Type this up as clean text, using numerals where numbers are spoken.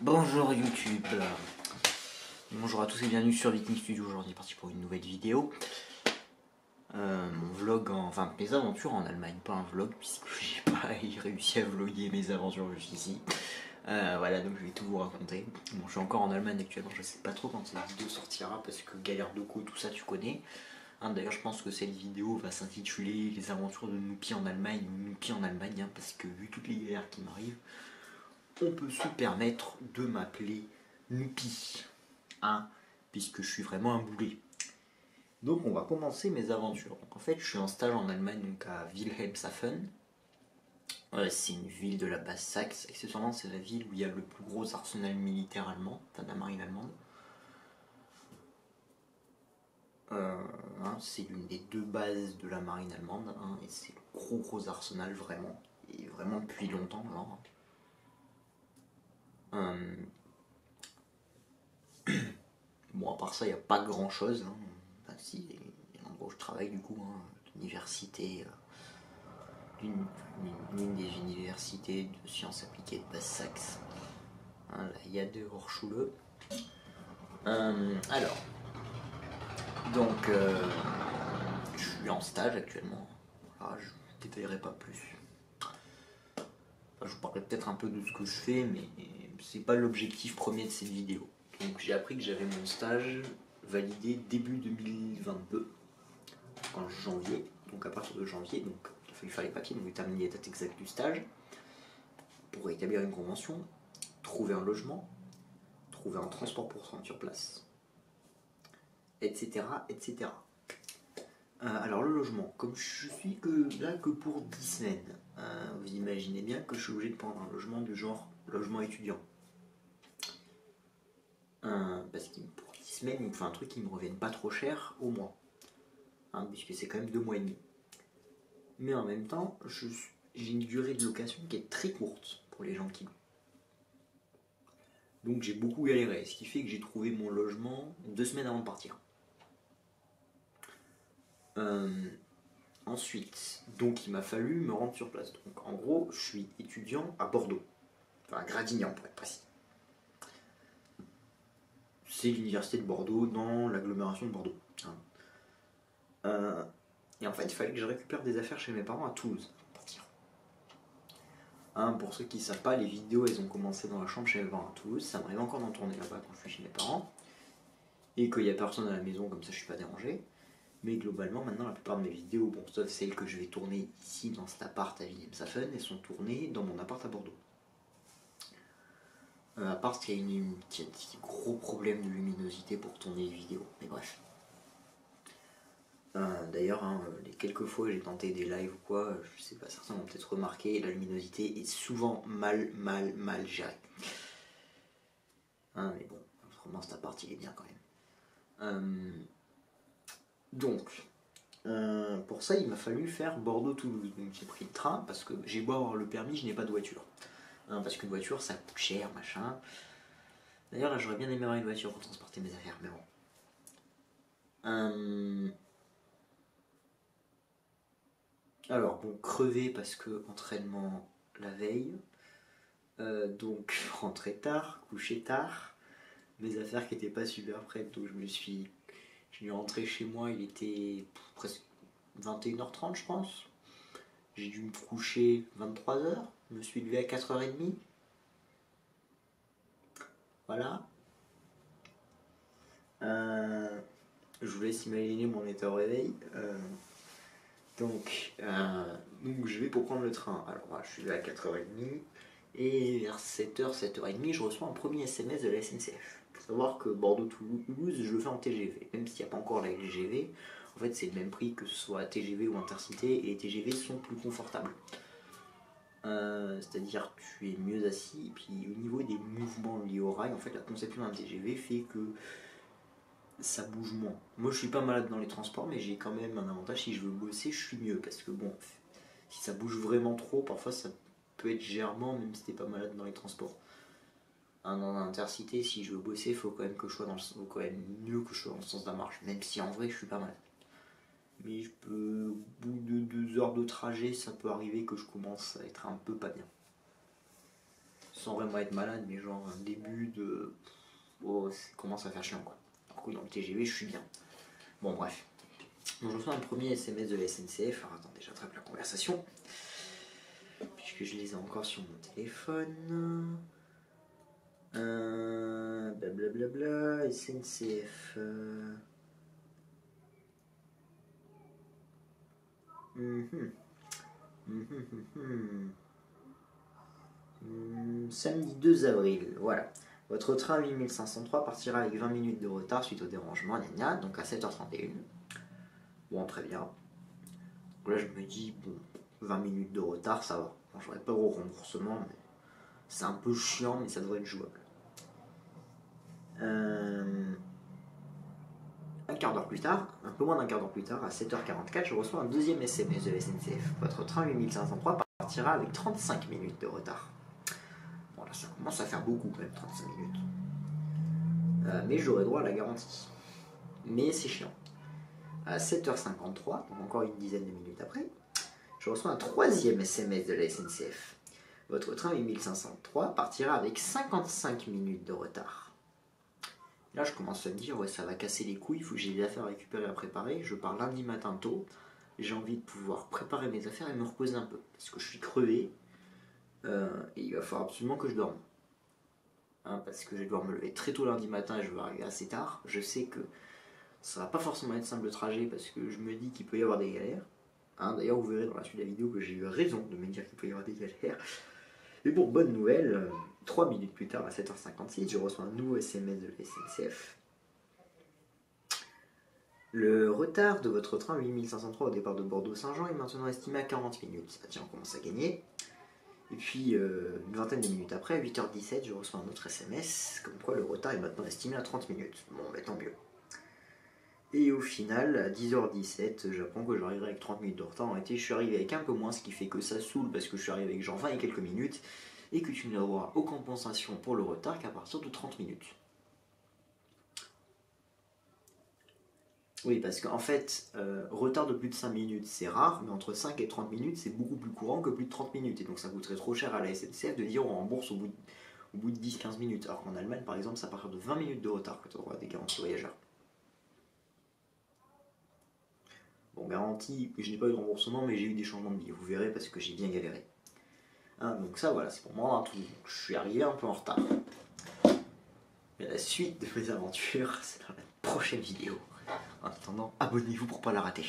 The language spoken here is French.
Bonjour YouTube, bonjour à tous et bienvenue sur Viking Studio. Aujourd'hui parti pour une nouvelle vidéo. Mon vlog, enfin mes aventures en Allemagne, pas un vlog puisque j'ai pas réussi à vlogger mes aventures jusqu'ici. Voilà, donc je vais tout vous raconter. Bon, je suis encore en Allemagne actuellement, je sais pas trop quand cette vidéo sortira parce que galère de co, tout ça tu connais. D'ailleurs je pense que cette vidéo va s'intituler Les aventures de Noupi en Allemagne ou Noupi en Allemagne, parce que vu toutes les galères qui m'arrivent, on peut se permettre de m'appeler Noupi, puisque je suis vraiment un boulet. Donc on va commencer mes aventures. Donc, en fait je suis en stage en Allemagne, donc à Wilhelmshaven. C'est une ville de la Basse-Saxe. Accessoirement c'est la ville où il y a le plus gros arsenal militaire allemand, enfin de la marine allemande. C'est l'une des deux bases de la marine allemande, et c'est le gros arsenal vraiment, et vraiment depuis longtemps genre. Bon, à part ça, il n'y a pas grand chose. Enfin, si, il y a un endroit où je travaille du coup, l'université, l'une des universités de sciences appliquées de Basse-Saxe, la Yade Hochschule. Alors, donc, je suis en stage actuellement. Voilà, je ne détaillerai pas plus. Enfin, je vous parlerai peut-être un peu de ce que je fais, mais c'est pas l'objectif premier de cette vidéo. Donc, j'ai appris que j'avais mon stage validé début 2022, en janvier. Donc, à partir de janvier, donc il a fallu faire les papiers, donc déterminer les dates exactes du stage pour établir une convention, trouver un logement, trouver un transport pour se rendre sur place, etc. etc. Alors le logement, comme je suis là que pour 10 semaines, vous imaginez bien que je suis obligé de prendre un logement du genre logement étudiant. Parce que pour 10 semaines, il me faut un truc qui me revienne pas trop cher au mois. Puisque c'est quand même 2 mois et demi. Mais en même temps, j'ai une durée de location qui est très courte pour les gens qui louent. Donc j'ai beaucoup galéré, ce qui fait que j'ai trouvé mon logement 2 semaines avant de partir. Ensuite, donc il m'a fallu me rendre sur place. Donc en gros, je suis étudiant à Bordeaux. Enfin à Gradignan pour être précis. C'est l'université de Bordeaux dans l'agglomération de Bordeaux. Et en fait, il fallait que je récupère des affaires chez mes parents à Toulouse pour partir. Pour ceux qui ne savent pas, les vidéos elles ont commencé dans la chambre chez mes parents à Toulouse. Ça m'arrive encore d'en tourner là-bas quand je suis chez mes parents. Et qu'il n'y a personne à la maison, comme ça je suis pas dérangé. Mais globalement, maintenant, la plupart de mes vidéos, bon, sauf celles que je vais tourner ici dans cet appart à Wilhelmshaven, elles sont tournées dans mon appart à Bordeaux. À part qu'il y a un gros problème de luminosité pour tourner les vidéos, mais bref. D'ailleurs, les quelques fois que j'ai tenté des lives ou quoi, je sais pas, certains ont peut-être remarqué, la luminosité est souvent mal gérée. Mais bon, vraiment cet appart il est bien quand même. Donc, pour ça il m'a fallu faire Bordeaux-Toulouse. Donc j'ai pris le train parce que j'ai beau avoir le permis, je n'ai pas de voiture. Parce qu'une voiture ça coûte cher, machin. D'ailleurs là j'aurais bien aimé avoir une voiture pour transporter mes affaires, mais bon. Alors bon, crevé parce que entraînement la veille. Donc rentré tard, couché tard. Mes affaires qui n'étaient pas super prêtes, donc je suis rentré chez moi, il était presque 21h30 je pense. J'ai dû me coucher 23h, je me suis levé à 4h30. Voilà. Je vous laisse imaginer mon état au réveil. Donc je vais pour prendre le train. Alors voilà, je suis là à 4h30 et vers 7h, 7h30, je reçois un premier SMS de la SNCF. Il faut savoir que Bordeaux-Toulouse, je le fais en TGV. Même s'il n'y a pas encore la LGV, en fait c'est le même prix que ce soit TGV ou Intercité, et les TGV sont plus confortables. C'est-à-dire que tu es mieux assis, et puis au niveau des mouvements liés au rail, en fait la conception d'un TGV fait que ça bouge moins. Moi je suis pas malade dans les transports, mais j'ai quand même un avantage, si je veux bosser je suis mieux, parce que bon, si ça bouge vraiment trop, parfois ça peut être germant même si t'es pas malade dans les transports. Dans l'intercité, si je veux bosser, il faut quand même que je sois quand même mieux que je sois dans le sens de la marche, même si en vrai je suis pas malade. Mais je peux, au bout de 2 heures de trajet, ça peut arriver que je commence à être un peu pas bien. sans vraiment être malade, mais genre un début de... Oh, ça commence à faire chiant quoi. Alors que dans le TGV, je suis bien. Bon, bref. Donc, je reçois un premier SMS de la SNCF. Alors attendez, j'attrape la conversation. Puisque je les ai encore sur mon téléphone. Blablabla, SNCF. Samedi 2 avril, voilà. Votre train 8503 partira avec 20 minutes de retard suite au dérangement, gna, donc à 7h31. Bon, très bien. Donc là, je me dis, bon, 20 minutes de retard, ça va. Bon, j'aurais pas gros remboursement, mais c'est un peu chiant, mais ça devrait être jouable. Un quart d'heure plus tard, un peu moins d'un quart d'heure plus tard, à 7h44, je reçois un deuxième SMS de la SNCF. Votre train 8503 partira avec 35 minutes de retard. Bon, là, ça commence à faire beaucoup quand même, 35 minutes. Mais j'aurai droit à la garantie. Mais c'est chiant. À 7h53, donc encore une dizaine de minutes après, je reçois un troisième SMS de la SNCF. Votre train 8503 partira avec 55 minutes de retard. Là, je commence à me dire, ouais, ça va casser les couilles, il faut que j'ai des affaires à récupérer, à préparer. Je pars lundi matin tôt, j'ai envie de pouvoir préparer mes affaires et me reposer un peu. Parce que je suis crevé, et il va falloir absolument que je dorme. Parce que je vais devoir me lever très tôt lundi matin et je vais arriver assez tard. Je sais que ça va pas forcément être simple le trajet parce que je me dis qu'il peut y avoir des galères. D'ailleurs, vous verrez dans la suite de la vidéo que j'ai eu raison de me dire qu'il peut y avoir des galères. Mais bon, bonne nouvelle, 3 minutes plus tard, à 7h56, je reçois un nouveau SMS de la SNCF. Le retard de votre train 8503 au départ de Bordeaux-Saint-Jean est maintenant estimé à 40 minutes. Tiens, on commence à gagner. Et puis, une vingtaine de minutes après, à 8h17, je reçois un autre SMS, comme quoi le retard est maintenant estimé à 30 minutes. Bon, bah tant mieux. Et au final, à 10h17, j'apprends que j'arriverai avec 30 minutes de retard. En réalité, je suis arrivé avec un peu moins, ce qui fait que ça saoule parce que je suis arrivé avec genre 20 et quelques minutes, et que tu n'auras aucune compensation pour le retard qu'à partir de 30 minutes. Oui, parce qu'en fait, retard de plus de 5 minutes, c'est rare, mais entre 5 et 30 minutes, c'est beaucoup plus courant que plus de 30 minutes. Et donc ça coûterait trop cher à la SNCF de dire on rembourse au bout de 10-15 minutes. Alors qu'en Allemagne, par exemple, c'est à partir de 20 minutes de retard que tu auras des garanties voyageurs. Bon, garantie, je n'ai pas eu de remboursement, mais j'ai eu des changements de billets, vous verrez, parce que j'ai bien galéré. Donc ça, voilà, c'est pour moi un tout. Je suis arrivé un peu en retard. Mais la suite de mes aventures, c'est dans la prochaine vidéo. En attendant, abonnez-vous pour ne pas la rater.